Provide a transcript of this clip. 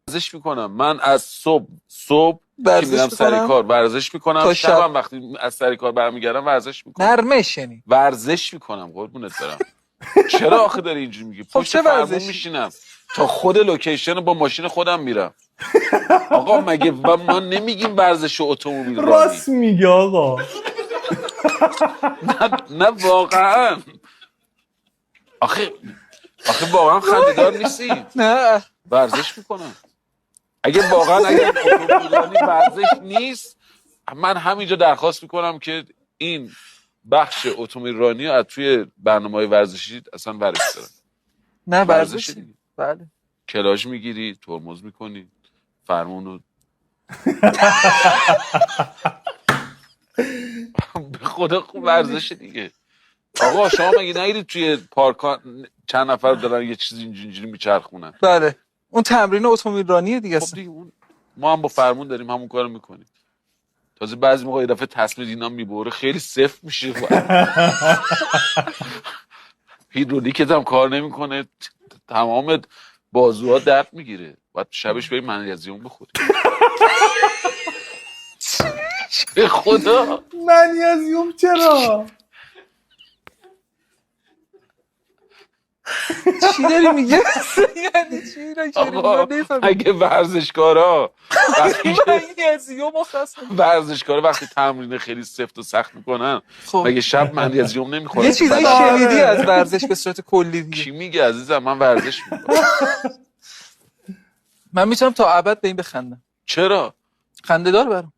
ورزش میکنم. من از صبح ورزش میرم سر میکنم کار ورزش میکنم، تا شبم وقتی از سر کار برمیگردم ورزش میکنم. نرمش یعنی ورزش میکنم قربونت برم. چرا آخه داری اینجوری میگی؟ خب پشت چه فرمون ورزشی؟ میشینم تا خود لوکیشن با ماشین خودم میرم. آقا مگه ما نمیگیم ورزش اتومبیل رانی؟ راست میگه آقا. نه واقعا. آخه واقعا خنده‌دار نیستی؟ نه ورزش میکنم. اگه اتومبیل رانی ورزش نیست، من همینجا درخواست میکنم که این بخش اتومبیل رانی رو از توی برنامه‌های ورزشی اصلا ورش دارم. نه ورزش ورزشی دیگه. بله کلاژ میگیری، ترمز میکنی، فرمونو به خدا خوب ورزش دیگه. آقا شما مگه نگیرید توی پارک چند نفر دارن یه چیزی اینجوری میچرخونن؟ بله اون تمرین اتومبیل رانیه دیگه. خب دیگه ما هم با فرمون داریم همون کارو میکنیم. تازه بعضی موقع یه دفعه تصمیم اینا میبره خیلی سفت میشه. هیدرولیکت هم کار نمیکنه، تمام بازوها درد میگیره. باید شبش بریم منیزیم بخوریم. به خدا منیزیم چرا؟ چی داری میگه؟ یعنی چی؟ آقا اگه ورزشکارا وقتی تمرین خیلی سفت و سخت میکنن مگه شب منیزیم نمیخورن؟ یه چیزایی شنیدی از ورزش به صورت کلی دیگه. کی میگه عزیزم؟ من ورزش میکنم. من میتونم تا ابد به این بخندم. چرا؟ خنده دار برام.